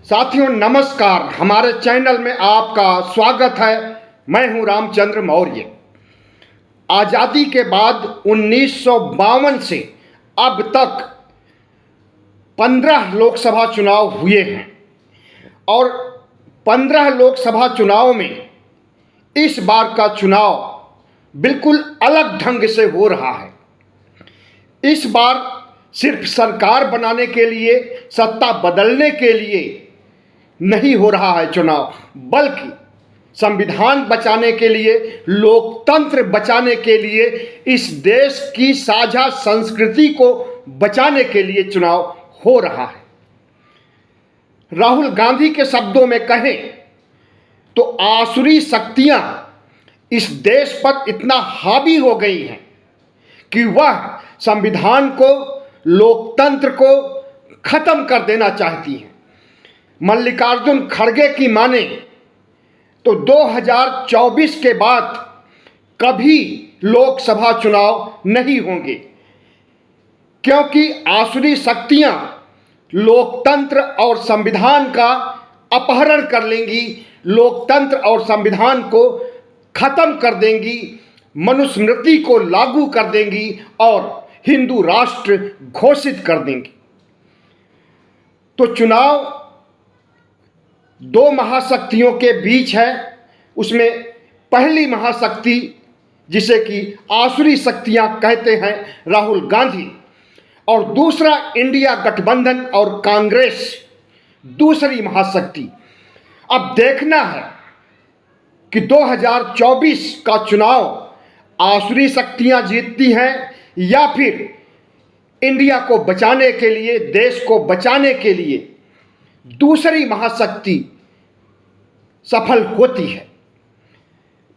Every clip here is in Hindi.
साथियों नमस्कार। हमारे चैनल में आपका स्वागत है। मैं हूं रामचंद्र मौर्य। आज़ादी के बाद 1952 से अब तक 15 लोकसभा चुनाव हुए हैं और 15 लोकसभा चुनाव में इस बार का चुनाव बिल्कुल अलग ढंग से हो रहा है। इस बार सिर्फ सरकार बनाने के लिए, सत्ता बदलने के लिए नहीं हो रहा है चुनाव, बल्कि संविधान बचाने के लिए, लोकतंत्र बचाने के लिए, इस देश की साझा संस्कृति को बचाने के लिए चुनाव हो रहा है। राहुल गांधी के शब्दों में कहें तो आसुरी शक्तियां इस देश पर इतना हावी हो गई हैं कि वह संविधान को, लोकतंत्र को खत्म कर देना चाहती हैं। मल्लिकार्जुन खड़गे की माने तो 2024 के बाद कभी लोकसभा चुनाव नहीं होंगे, क्योंकि आसुरी शक्तियां लोकतंत्र और संविधान का अपहरण कर लेंगी, लोकतंत्र और संविधान को खत्म कर देंगी, मनुस्मृति को लागू कर देंगी और हिंदू राष्ट्र घोषित कर देंगी। तो चुनाव दो महाशक्तियों के बीच है। उसमें पहली महाशक्ति, जिसे कि आसुरी शक्तियां कहते हैं, राहुल गांधी, और दूसरा इंडिया गठबंधन और कांग्रेस, दूसरी महाशक्ति। अब देखना है कि 2024 का चुनाव आसुरी शक्तियां जीतती हैं या फिर इंडिया को बचाने के लिए, देश को बचाने के लिए दूसरी महाशक्ति सफल होती है।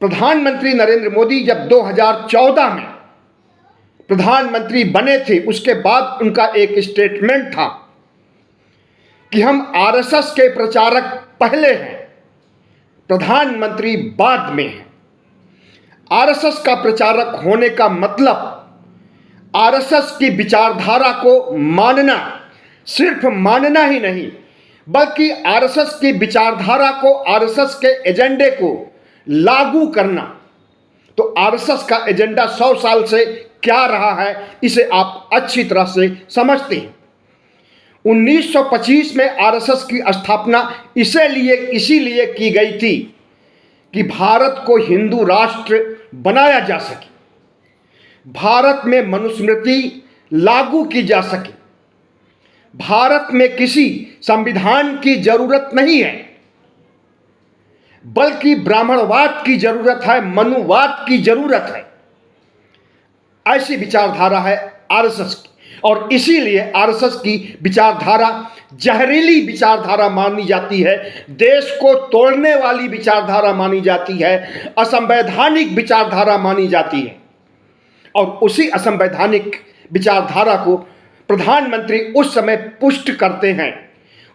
प्रधानमंत्री नरेंद्र मोदी जब 2014 में प्रधानमंत्री बने थे, उसके बाद उनका एक स्टेटमेंट था कि हम आरएसएस के प्रचारक पहले हैं, प्रधानमंत्री बाद में हैं। आरएसएस का प्रचारक होने का मतलब आरएसएस की विचारधारा को मानना, सिर्फ मानना ही नहीं, बल्कि आरएसएस की विचारधारा को, आरएसएस के एजेंडे को लागू करना। तो आरएसएस का एजेंडा 100 साल से क्या रहा है, इसे आप अच्छी तरह से समझते हैं। 1925 में आरएसएस की स्थापना इसीलिए की गई थी कि भारत को हिंदू राष्ट्र बनाया जा सके, भारत में मनुस्मृति लागू की जा सके, भारत में किसी संविधान की जरूरत नहीं है, बल्कि ब्राह्मणवाद की जरूरत है, मनुवाद की जरूरत है। ऐसी विचारधारा है आरएसएस की, और इसीलिए आरएसएस की विचारधारा जहरीली विचारधारा मानी जाती है, देश को तोड़ने वाली विचारधारा मानी जाती है, असंवैधानिक विचारधारा मानी जाती है। और उसी असंवैधानिक विचारधारा को प्रधानमंत्री उस समय पुष्ट करते हैं,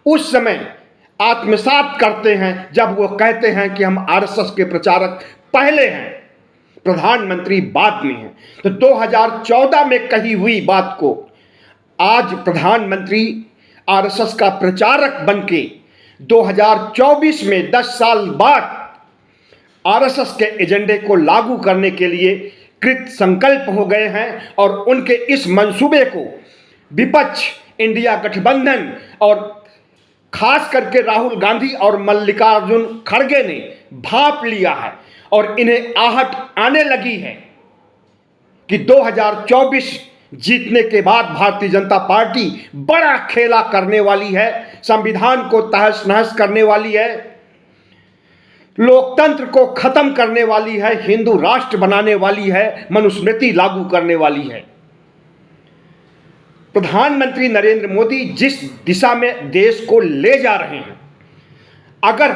उस समय आत्मसात करते हैं, जब वो कहते हैं कि हम आरएसएस के प्रचारक पहले हैं, प्रधानमंत्री बाद में हैं। तो 2014 में कही हुई बात को आज प्रधानमंत्री आरएसएस का प्रचारक बनके 2024 में 10 साल बाद आरएसएस के एजेंडे को लागू करने के लिए कृत संकल्प हो गए हैं। और उनके इस मंसूबे को विपक्ष, इंडिया गठबंधन और खास करके राहुल गांधी और मल्लिकार्जुन खड़गे ने भांप लिया है, और इन्हें आहट आने लगी है कि 2024 जीतने के बाद भारतीय जनता पार्टी बड़ा खेला करने वाली है, संविधान को तहस नहस करने वाली है, लोकतंत्र को खत्म करने वाली है, हिंदू राष्ट्र बनाने वाली है, मनुस्मृति लागू करने वाली है। प्रधानमंत्री नरेंद्र मोदी जिस दिशा में देश को ले जा रहे हैं, अगर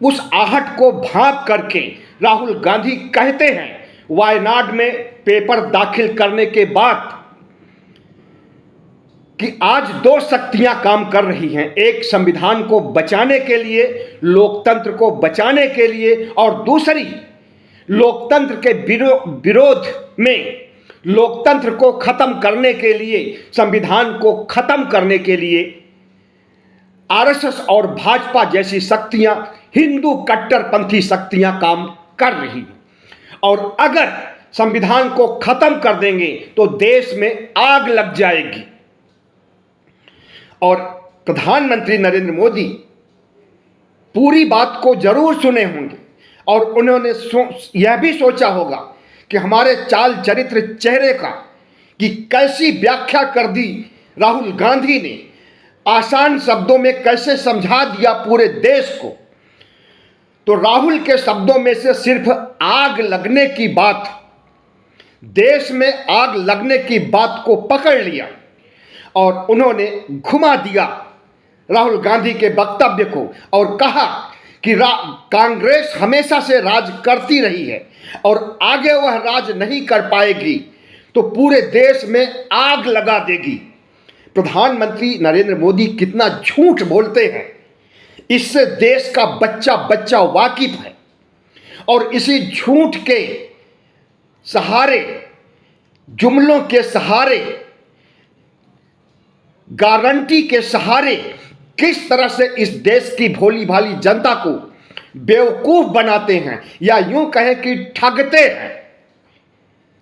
उस आहट को भांप करके राहुल गांधी कहते हैं वायनाड में पेपर दाखिल करने के बाद कि आज दो शक्तियां काम कर रही हैं, एक संविधान को बचाने के लिए, लोकतंत्र को बचाने के लिए, और दूसरी लोकतंत्र के विरोध में, लोकतंत्र को खत्म करने के लिए, संविधान को खत्म करने के लिए आरएसएस और भाजपा जैसी शक्तियां, हिंदू कट्टरपंथी शक्तियां काम कर रही हैं। और अगर संविधान को खत्म कर देंगे तो देश में आग लग जाएगी। और प्रधानमंत्री नरेंद्र मोदी पूरी बात को जरूर सुने होंगे और उन्होंने यह भी सोचा होगा कि हमारे चाल चरित्र चेहरे का कि कैसी व्याख्या कर दी राहुल गांधी ने, आसान शब्दों में कैसे समझा दिया पूरे देश को। तो राहुल के शब्दों में से सिर्फ आग लगने की बात, देश में आग लगने की बात को पकड़ लिया और उन्होंने घुमा दिया राहुल गांधी के वक्तव्य को और कहा कि कांग्रेस हमेशा से राज करती रही है और आगे वह राज नहीं कर पाएगी तो पूरे देश में आग लगा देगी। प्रधानमंत्री नरेंद्र मोदी कितना झूठ बोलते हैं, इससे देश का बच्चा बच्चा वाकिफ है। और इसी झूठ के सहारे, जुमलों के सहारे, गारंटी के सहारे किस तरह से इस देश की भोली भाली जनता को बेवकूफ बनाते हैं या यूं कहें कि ठगते हैं,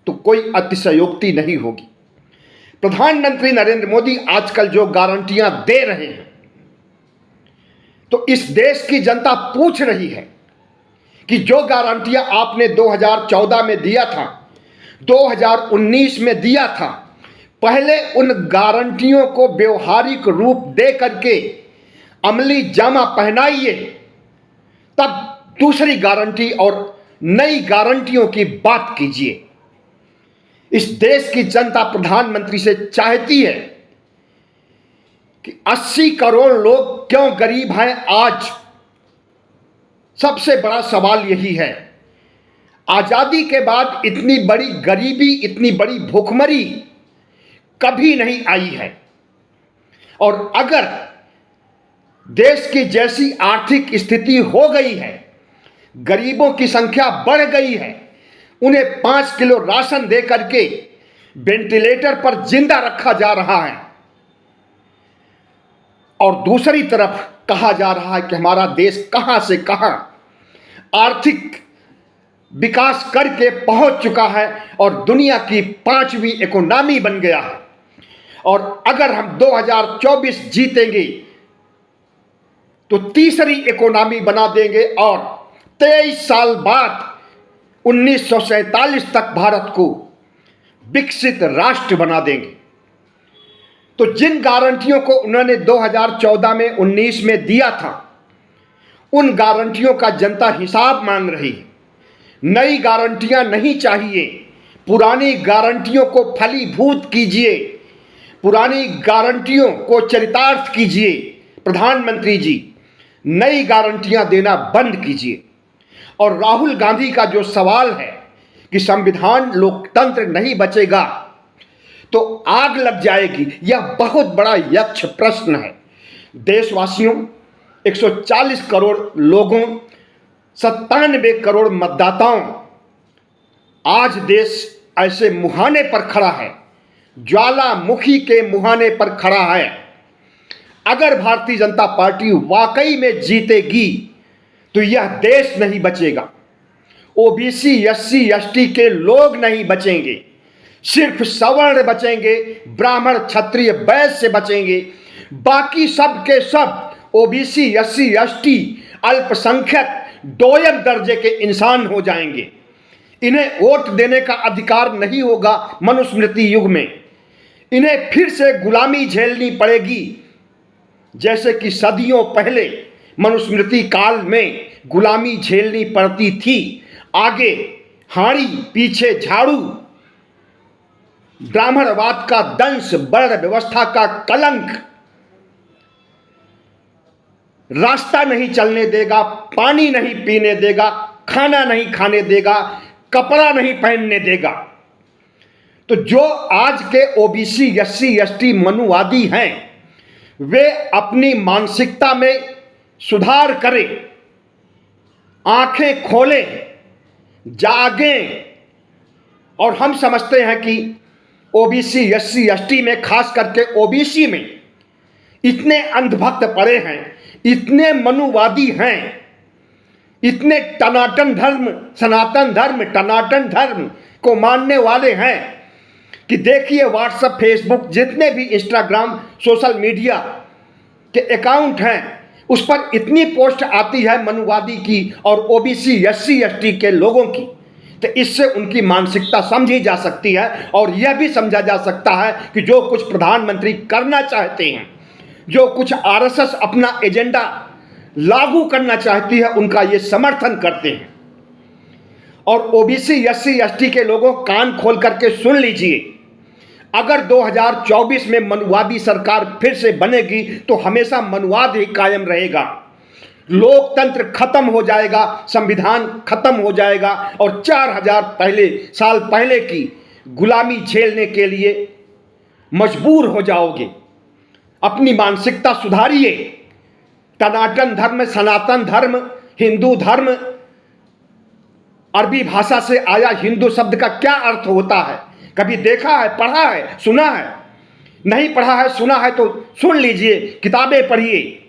तो कोई अतिशयोक्ति नहीं होगी। प्रधानमंत्री नरेंद्र मोदी आजकल जो गारंटियां दे रहे हैं तो इस देश की जनता पूछ रही है कि जो गारंटियां आपने 2014 में दिया था, 2019 में दिया था, पहले उन गारंटियों को व्यवहारिक रूप दे करके अमली जामा पहनाइए, तब दूसरी गारंटी और नई गारंटियों की बात कीजिए। इस देश की जनता प्रधानमंत्री से चाहती है कि 80 करोड़ लोग क्यों गरीब हैं आज। सबसे बड़ा सवाल यही है। आजादी के बाद इतनी बड़ी गरीबी, इतनी बड़ी भूखमरी कभी नहीं आई है। और अगर देश की जैसी आर्थिक स्थिति हो गई है, गरीबों की संख्या बढ़ गई है, उन्हें 5 किलो राशन दे करके वेंटिलेटर पर जिंदा रखा जा रहा है और दूसरी तरफ कहा जा रहा है कि हमारा देश कहां से कहां आर्थिक विकास करके पहुंच चुका है और दुनिया की 5वीं इकोनॉमी बन गया है। और अगर हम 2024 जीतेंगे तो तीसरी इकोनॉमी बना देंगे और 23 साल बाद 1947 तक भारत को विकसित राष्ट्र बना देंगे। तो जिन गारंटियों को उन्होंने 2014 में 19 में दिया था, उन गारंटियों का जनता हिसाब मांग रही है। नई गारंटियां नहीं चाहिए, पुरानी गारंटियों को फलीभूत कीजिए, पुरानी गारंटियों को चरितार्थ कीजिए। प्रधानमंत्री जी, नई गारंटियां देना बंद कीजिए। और राहुल गांधी का जो सवाल है कि संविधान लोकतंत्र नहीं बचेगा तो आग लग जाएगी, यह बहुत बड़ा यक्ष प्रश्न है। देशवासियों, 140 करोड़ लोगों, 97 करोड़ मतदाताओं, आज देश ऐसे मुहाने पर खड़ा है, ज्वालामुखी के मुहाने पर खड़ा है। अगर भारतीय जनता पार्टी वाकई में जीतेगी तो यह देश नहीं बचेगा। ओबीसी, एससी, एसटी के लोग नहीं बचेंगे, सिर्फ सवर्ण बचेंगे, ब्राह्मण, क्षत्रिय, वैश्य बचेंगे। बाकी सब के सब ओबीसी, एससी, एसटी, अल्पसंख्यक, दोयम दर्जे के इंसान हो जाएंगे। इन्हें वोट देने का अधिकार नहीं होगा मनुस्मृति युग में। इन्हें फिर से गुलामी झेलनी पड़ेगी, जैसे कि सदियों पहले मनुस्मृति काल में गुलामी झेलनी पड़ती थी। आगे हाड़ी, पीछे झाड़ू, ब्राह्मणवाद का दंश, वर्ण व्यवस्था का कलंक रास्ता नहीं चलने देगा, पानी नहीं पीने देगा, खाना नहीं खाने देगा, कपड़ा नहीं पहनने देगा। तो जो आज के ओबीसी, एससी, एसटी मनुवादी हैं, वे अपनी मानसिकता में सुधार करें, आंखें खोलें, जागें। और हम समझते हैं कि ओबीसी, एससी, एसटी में, खास करके ओबीसी में इतने अंधभक्त पड़े हैं, इतने मनुवादी हैं, इतने टनाटन धर्म, सनातन धर्म, टनाटन धर्म को मानने वाले हैं कि देखिए व्हाट्सएप, फेसबुक, जितने भी इंस्टाग्राम, सोशल मीडिया के अकाउंट हैं, उस पर इतनी पोस्ट आती है मनुवादी की और ओबीसी, एससी, एसटी के लोगों की। तो इससे उनकी मानसिकता समझी जा सकती है और यह भी समझा जा सकता है कि जो कुछ प्रधानमंत्री करना चाहते हैं, जो कुछ आरएसएस अपना एजेंडा लागू करना चाहती है, उनका ये समर्थन करते हैं। और ओबीसी, एससी, एसटी के लोगों कान खोल करके सुन लीजिए, अगर 2024 में मनुवादी सरकार फिर से बनेगी तो हमेशा मनुवाद ही कायम रहेगा, लोकतंत्र खत्म हो जाएगा, संविधान खत्म हो जाएगा और 4000 साल पहले की गुलामी झेलने के लिए मजबूर हो जाओगे। अपनी मानसिकता सुधारिए। टनाटन धर्म, सनातन धर्म, हिंदू धर्म, अरबी भाषा से आया हिंदू शब्द का क्या अर्थ होता है? कभी देखा है, पढ़ा है, सुना है? नहीं पढ़ा है, सुना है तो सुन लीजिए, किताबें पढ़िए,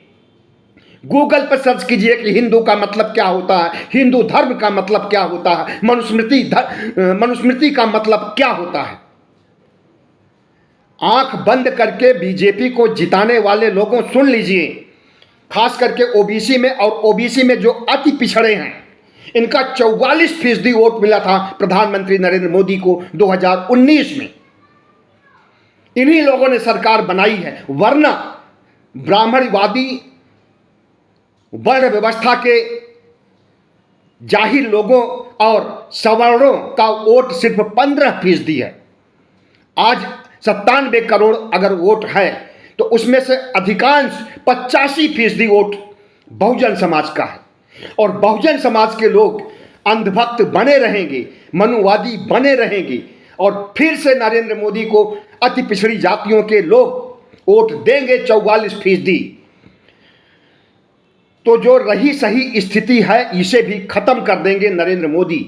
गूगल पर सर्च कीजिए कि हिंदू का मतलब क्या होता है, हिंदू धर्म का मतलब क्या होता है, मनुस्मृति का मतलब क्या होता है। आंख बंद करके बीजेपी को जिताने वाले लोगों सुन लीजिए, खास करके ओबीसी में, और ओबीसी में जो अति पिछड़े हैं, इनका 44% वोट मिला था प्रधानमंत्री नरेंद्र मोदी को 2019 में। इन्हीं लोगों ने सरकार बनाई है, वरना ब्राह्मणवादी वर्ण व्यवस्था के जाहिर लोगों और सवर्णों का वोट सिर्फ 15% है। आज 97 करोड़ अगर वोट है तो उसमें से अधिकांश 85% वोट बहुजन समाज का है। और बहुजन समाज के लोग अंधभक्त बने रहेंगे, मनुवादी बने रहेंगे और फिर से नरेंद्र मोदी को अति पिछड़ी जातियों के लोग वोट देंगे 44%। तो जो रही सही स्थिति है, इसे भी खत्म कर देंगे नरेंद्र मोदी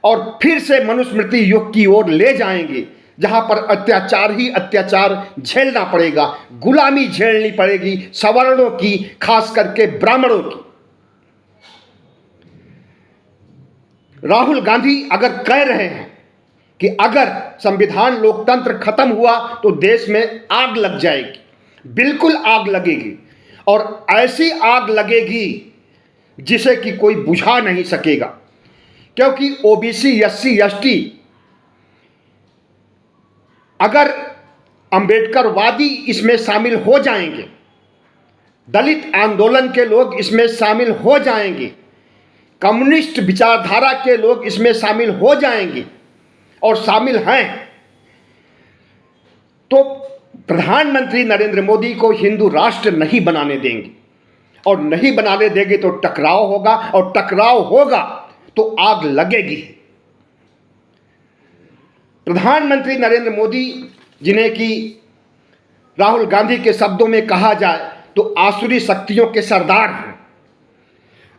और फिर से मनुस्मृति युग की ओर ले जाएंगे, जहां पर अत्याचार ही अत्याचार झेलना पड़ेगा, गुलामी झेलनी पड़ेगी सवर्णों की, खास करके ब्राह्मणों की। राहुल गांधी अगर कह रहे हैं कि अगर संविधान लोकतंत्र खत्म हुआ तो देश में आग लग जाएगी, बिल्कुल आग लगेगी और ऐसी आग लगेगी जिसे कि कोई बुझा नहीं सकेगा, क्योंकि ओबीसी, एससी, एसटी अगर अंबेडकरवादी इसमें शामिल हो जाएंगे, दलित आंदोलन के लोग इसमें शामिल हो जाएंगे, कम्युनिस्ट विचारधारा के लोग इसमें शामिल हो जाएंगे और शामिल हैं, तो प्रधानमंत्री नरेंद्र मोदी को हिंदू राष्ट्र नहीं बनाने देंगे और नहीं बनाने देंगे तो टकराव होगा और टकराव होगा तो आग लगेगी। प्रधानमंत्री नरेंद्र मोदी, जिन्हें कि राहुल गांधी के शब्दों में कहा जाए तो आसुरी शक्तियों के सरदार हैं,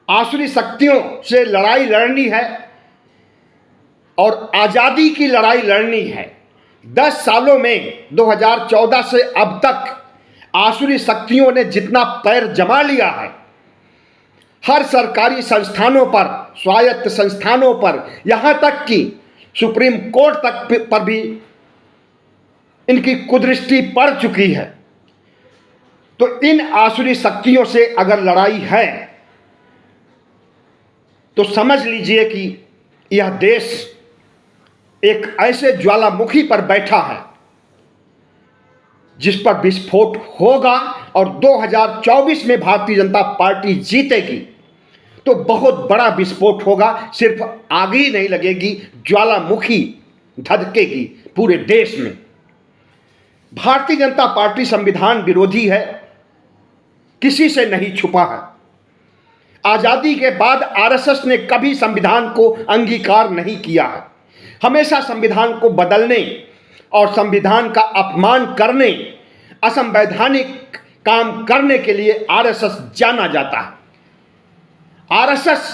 आसुरी शक्तियों से लड़ाई लड़नी है और आज़ादी की लड़ाई लड़नी है। 10 सालों में 2014 से अब तक आसुरी शक्तियों ने जितना पैर जमा लिया है, हर सरकारी संस्थानों पर, स्वायत्त संस्थानों पर, यहां तक कि सुप्रीम कोर्ट तक पर भी इनकी कुदृष्टि पड़ चुकी है। तो इन आसुरी शक्तियों से अगर लड़ाई है तो समझ लीजिए कि यह देश एक ऐसे ज्वालामुखी पर बैठा है जिस पर विस्फोट होगा और 2024 में भारतीय जनता पार्टी जीतेगी तो बहुत बड़ा विस्फोट होगा। सिर्फ आग ही नहीं लगेगी, ज्वालामुखी धधकेगी पूरे देश में। भारतीय जनता पार्टी संविधान विरोधी है, किसी से नहीं छुपा है। आजादी के बाद आरएसएस ने कभी संविधान को अंगीकार नहीं किया है। हमेशा संविधान को बदलने और संविधान का अपमान करने, असंवैधानिक काम करने के लिए आरएसएस जाना जाता है। आरएसएस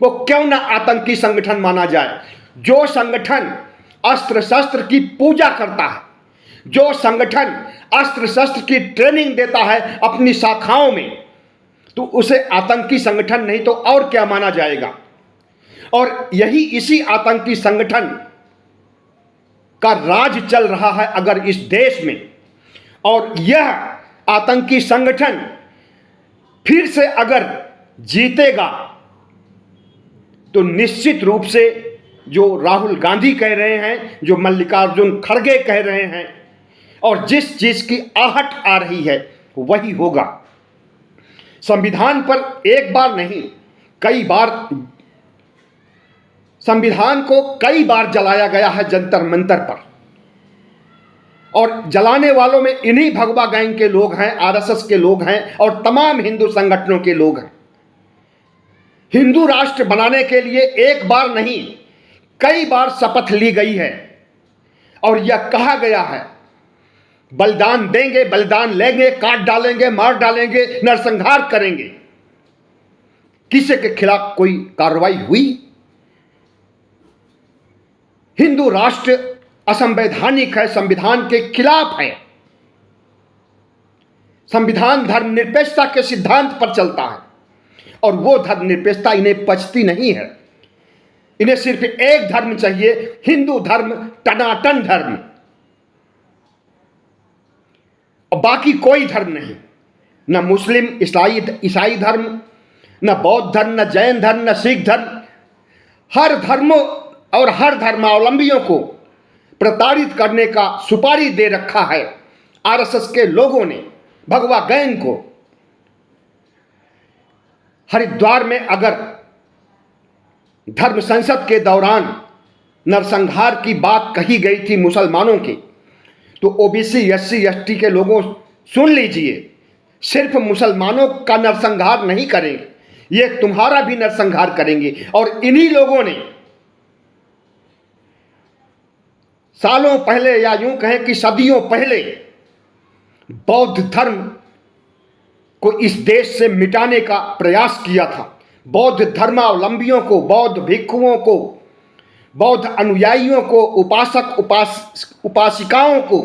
को क्यों ना आतंकी संगठन माना जाए? जो संगठन अस्त्र शस्त्र की पूजा करता है, जो संगठन अस्त्र शस्त्र की ट्रेनिंग देता है अपनी शाखाओं में, तो उसे आतंकी संगठन नहीं तो और क्या माना जाएगा। और यही इसी आतंकी संगठन का राज चल रहा है अगर इस देश में, और यह आतंकी संगठन फिर से अगर जीतेगा तो निश्चित रूप से जो राहुल गांधी कह रहे हैं, जो मल्लिकार्जुन खड़गे कह रहे हैं, और जिस चीज की आहट आ रही है वही होगा। संविधान पर एक बार नहीं कई बार, संविधान को कई बार जलाया गया है जंतर मंतर पर, और जलाने वालों में इन्हीं भगवा गैंग के लोग हैं, आरएसएस के लोग हैं और तमाम हिंदू संगठनों के लोग हैं। हिंदू राष्ट्र बनाने के लिए एक बार नहीं कई बार शपथ ली गई है, और यह कहा गया है बलिदान देंगे, बलिदान लेंगे, काट डालेंगे, मार डालेंगे, नरसंहार करेंगे। किसी के खिलाफ कोई कार्रवाई हुई? हिंदू राष्ट्र असंवैधानिक है, संविधान के खिलाफ है। संविधान धर्मनिरपेक्षता के सिद्धांत पर चलता है, और वो धर्मनिरपेक्षता इन्हें पचती नहीं है। इन्हें सिर्फ एक धर्म चाहिए, हिंदू धर्म, टनाटन धर्म, और बाकी कोई धर्म नहीं। न मुस्लिम ईसाई धर्म, न बौद्ध धर्म, न जैन धर्म, न सिख धर्म। हर धर्मों और हर धर्मावलंबियों को प्रताड़ित करने का सुपारी दे रखा है आरएसएस के लोगों ने, भगवा गैंग को। हरिद्वार में अगर धर्म संसद के दौरान नरसंहार की बात कही गई थी मुसलमानों की, तो ओबीसी, एससी, एसटी के लोगों सुन लीजिए, सिर्फ मुसलमानों का नरसंहार नहीं करेंगे, ये तुम्हारा भी नरसंहार करेंगे। और इन्हीं लोगों ने सालों पहले, या यूं कहें कि सदियों पहले, बौद्ध धर्म को इस देश से मिटाने का प्रयास किया था। बौद्ध धर्मावलंबियों को, बौद्ध भिक्षुओं को, बौद्ध अनुयायियों को, उपासिकाओं को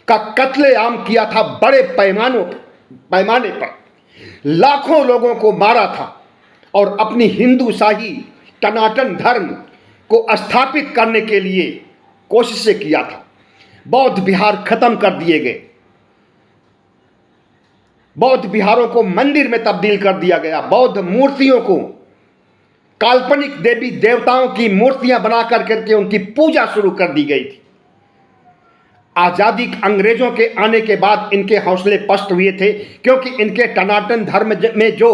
का कत्लेआम किया था बड़े पैमाने पर। लाखों लोगों को मारा था और अपनी हिंदू शाही टनाटन धर्म को स्थापित करने के लिए कोशिशें किया था। बौद्ध विहार खत्म कर दिए गए, बौद्ध विहारों को मंदिर में तब्दील कर दिया गया, बौद्ध मूर्तियों को काल्पनिक देवी देवताओं की मूर्तियां बना करके उनकी पूजा शुरू कर दी गई थी। आजादी अंग्रेजों के आने के बाद इनके हौसले पस्त हुए थे, क्योंकि इनके टनाटन धर्म में जो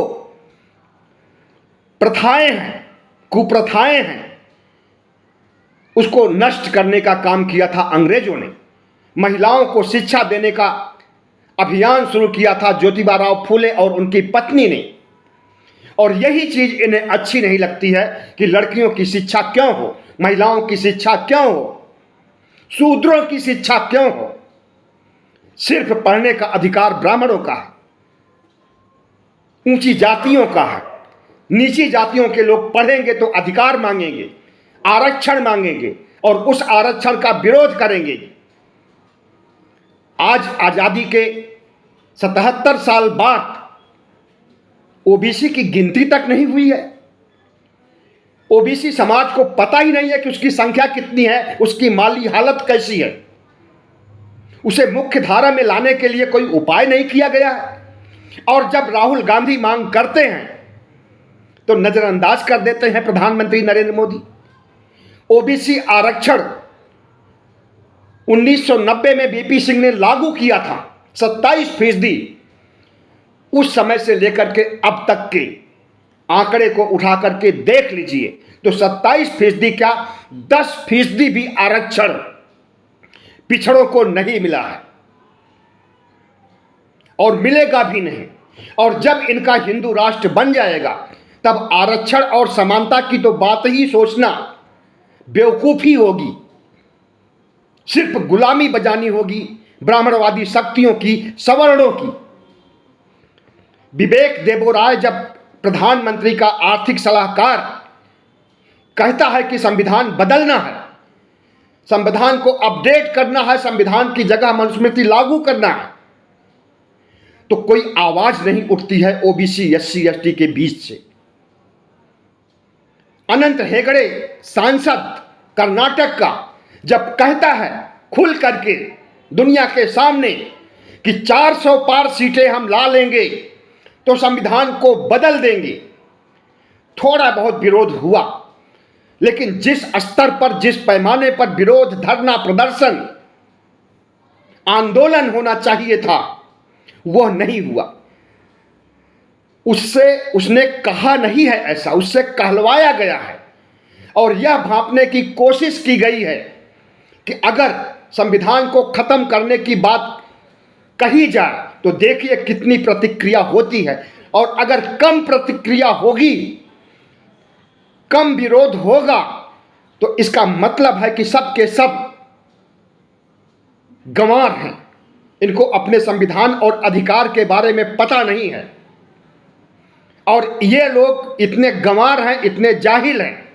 प्रथाएं हैं, कुप्रथाएं हैं, उसको नष्ट करने का काम किया था अंग्रेजों ने। महिलाओं को शिक्षा देने का अभियान शुरू किया था ज्योतिबा राव फूले और उनकी पत्नी ने। और यही चीज इन्हें अच्छी नहीं लगती है कि लड़कियों की शिक्षा क्यों हो, महिलाओं की शिक्षा क्यों हो, शूद्रों की शिक्षा क्यों हो। सिर्फ पढ़ने का अधिकार ब्राह्मणों का है, ऊंची जातियों का है। नीची जातियों के लोग पढ़ेंगे तो अधिकार मांगेंगे, आरक्षण मांगेंगे और उस आरक्षण का विरोध करेंगे। आज आजादी के 77 साल बाद ओबीसी की गिनती तक नहीं हुई है। ओबीसी समाज को पता ही नहीं है कि उसकी संख्या कितनी है, उसकी माली हालत कैसी है। उसे मुख्य धारा में लाने के लिए कोई उपाय नहीं किया गया है। और जब राहुल गांधी मांग करते हैं तो नजरअंदाज कर देते हैं प्रधानमंत्री नरेंद्र मोदी। ओबीसी आरक्षण 1990 में बीपी सिंह ने लागू किया था, 27%। उस समय से लेकर के अब तक के आंकड़े को उठा करके देख लीजिए तो 27% क्या, 10% भी आरक्षण पिछड़ों को नहीं मिला है और मिलेगा भी नहीं। और जब इनका हिंदू राष्ट्र बन जाएगा तब आरक्षण और समानता की तो बात ही सोचना बेवकूफी होगी। सिर्फ गुलामी बजानी होगी ब्राह्मणवादी शक्तियों की, सवर्णों की। विवेक देबोराय जब प्रधानमंत्री का आर्थिक सलाहकार कहता है कि संविधान बदलना है, संविधान को अपडेट करना है, संविधान की जगह मनुस्मृति लागू करना है, तो कोई आवाज नहीं उठती है ओबीसी एससी एसटी के बीच से। अनंत हेगड़े सांसद कर्नाटक का जब कहता है खुल करके दुनिया के सामने कि 400 पार सीटें हम ला लेंगे तो संविधान को बदल देंगे, थोड़ा बहुत विरोध हुआ, लेकिन जिस स्तर पर, जिस पैमाने पर विरोध, धरना, प्रदर्शन, आंदोलन होना चाहिए था, वह नहीं हुआ। उसने कहा नहीं है ऐसा, उससे कहलवाया गया है और यह भांपने की कोशिश की गई है कि अगर संविधान को खत्म करने की बात कही जाए तो देखिए कितनी प्रतिक्रिया होती है, और अगर कम प्रतिक्रिया होगी, कम विरोध होगा, तो इसका मतलब है कि सब के सब गंवार हैं, इनको अपने संविधान और अधिकार के बारे में पता नहीं है। और ये लोग इतने गंवार हैं, इतने जाहिल हैं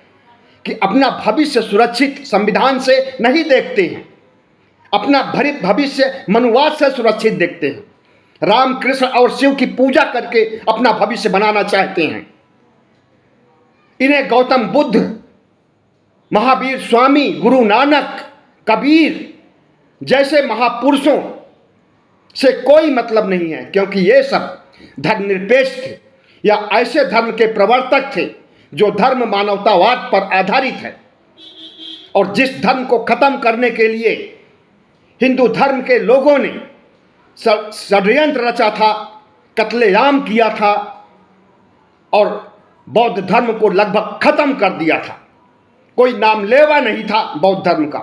कि अपना भविष्य सुरक्षित संविधान से नहीं देखते हैं, अपना भविष्य मनुवाद से सुरक्षित देखते हैं, राम कृष्ण और शिव की पूजा करके अपना भविष्य बनाना चाहते हैं। इन्हें गौतम बुद्ध, महावीर स्वामी, गुरु नानक, कबीर जैसे महापुरुषों से कोई मतलब नहीं है, क्योंकि ये सब धर्मनिरपेक्ष थे या ऐसे धर्म के प्रवर्तक थे जो धर्म मानवतावाद पर आधारित है, और जिस धर्म को खत्म करने के लिए हिंदू धर्म के लोगों ने षड्यंत्र रचा था, कत्लेआम किया था और बौद्ध धर्म को लगभग खत्म कर दिया था। कोई नाम लेवा नहीं था बौद्ध धर्म का।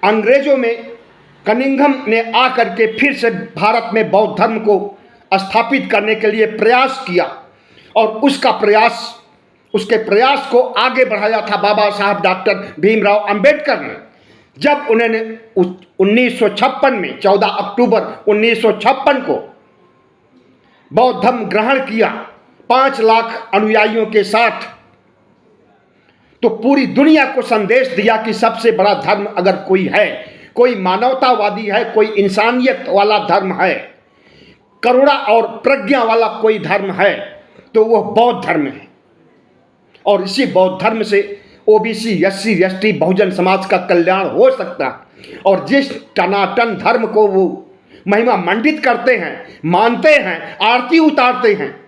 अंग्रेजों में कनिंघम ने आकर के फिर से भारत में बौद्ध धर्म को स्थापित करने के लिए प्रयास किया, और उसके प्रयास को आगे बढ़ाया था बाबा साहब डॉक्टर भीमराव अंबेडकर ने। जब उन्होंने 1956 में 14 अक्टूबर 1956 को बौद्ध धर्म ग्रहण किया 5 लाख अनुयायियों के साथ, तो पूरी दुनिया को संदेश दिया कि सबसे बड़ा धर्म अगर कोई है, कोई मानवतावादी है, कोई इंसानियत वाला धर्म है, करुणा और प्रज्ञा वाला कोई धर्म है, तो वह बौद्ध धर्म है। और इसी बौद्ध धर्म से OBC SC ST Bahujan Samaj का कल्याण हो सकता है। और जिस टनाटन धर्म को वो महिमा मंडित करते हैं, मानते हैं, आरती उतारते हैं,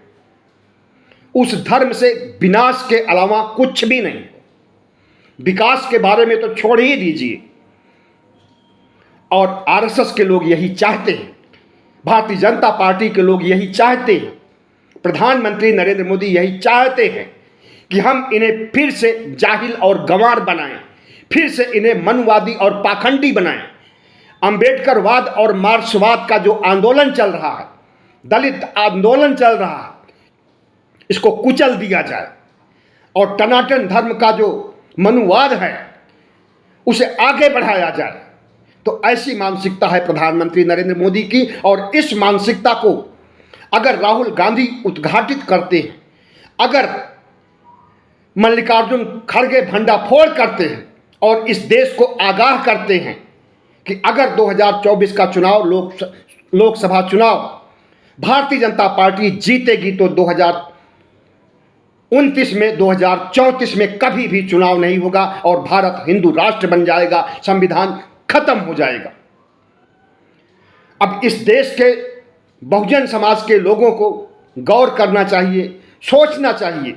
उस धर्म से विनाश के अलावा कुछ भी नहीं। विकास के बारे में तो छोड़ ही दीजिए। और आरएसएस के लोग यही चाहते हैं, भारतीय जनता पार्टी के लोग यही चाहते हैं, प्रधानमंत्री नरेंद्र मोदी यही चाहते हैं कि हम इन्हें फिर से जाहिल और गंवार बनाएं, फिर से इन्हें मनवादी और पाखंडी बनाएं। अंबेडकरवाद और मार्क्सवाद का जो आंदोलन चल रहा है, दलित आंदोलन चल रहा है, इसको कुचल दिया जाए और टनाटन धर्म का जो मनुवाद है उसे आगे बढ़ाया जाए। तो ऐसी मानसिकता है प्रधानमंत्री नरेंद्र मोदी की, और इस मानसिकता को अगर राहुल गांधी उद्घाटित करते हैं, अगर मल्लिकार्जुन खड़गे भंडाफोड़ करते हैं और इस देश को आगाह करते हैं कि अगर 2024 का चुनाव, लोकसभा चुनाव भारतीय जनता पार्टी जीतेगी तो 2029 में, 2034 में कभी भी चुनाव नहीं होगा और भारत हिंदू राष्ट्र बन जाएगा, संविधान खत्म हो जाएगा। अब इस देश के बहुजन समाज के लोगों को गौर करना चाहिए, सोचना चाहिए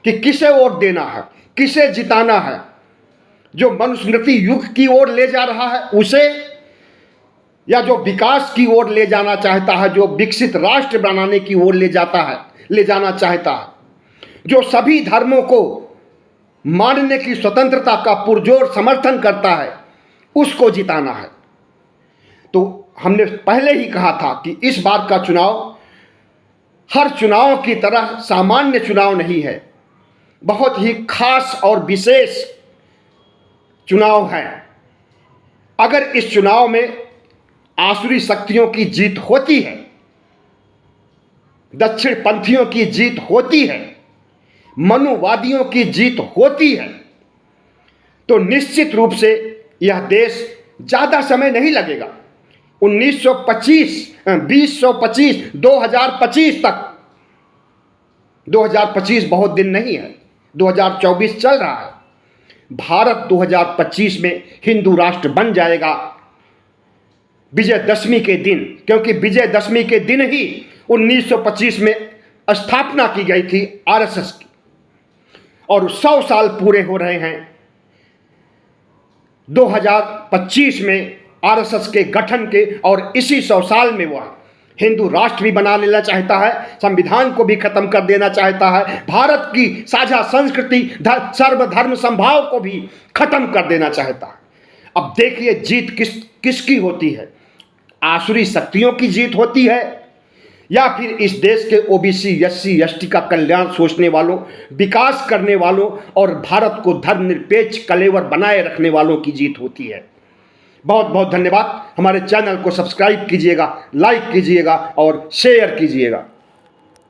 कि किसे वोट देना है, किसे जिताना है। जो मनुस्मृति युग की ओर ले जा रहा है उसे, या जो विकास की ओर ले जाना चाहता है, जो विकसित राष्ट्र बनाने की ओर ले जाना चाहता है, जो सभी धर्मों को मानने की स्वतंत्रता का पुरजोर समर्थन करता है, उसको जिताना है। तो हमने पहले ही कहा था कि इस बार का चुनाव हर चुनाव की तरह सामान्य चुनाव नहीं है, बहुत ही खास और विशेष चुनाव है। अगर इस चुनाव में आसुरी शक्तियों की जीत होती है, दक्षिण पंथियों की जीत होती है, मनुवादियों की जीत होती है, तो तो निश्चित रूप से यह देश ज़्यादा समय नहीं लगेगा। 2025 तक, 2025 बहुत दिन नहीं है, 2024 चल रहा है। भारत 2025 में हिंदू राष्ट्र बन जाएगा विजयदशमी के दिन, क्योंकि विजयदशमी के दिन ही 1925 में स्थापना की गई थी आरएसएस की, और 100 साल पूरे हो रहे हैं 2025 में आरएसएस के गठन के। और इसी 100 साल में वह हिंदू राष्ट्र भी बना लेना चाहता है, संविधान को भी खत्म कर देना चाहता है, भारत की साझा संस्कृति सर्वधर्म संभाव को भी खत्म कर देना चाहता है। अब देखिए जीत किसकी होती है, आसुरी शक्तियों की जीत होती है या फिर इस देश के ओबीसी एससी एसटी का कल्याण सोचने वालों, विकास करने वालों और भारत को धर्मनिरपेक्ष कलेवर बनाए रखने वालों की जीत होती है। बहुत बहुत धन्यवाद। हमारे चैनल को सब्सक्राइब कीजिएगा, लाइक कीजिएगा और शेयर कीजिएगा।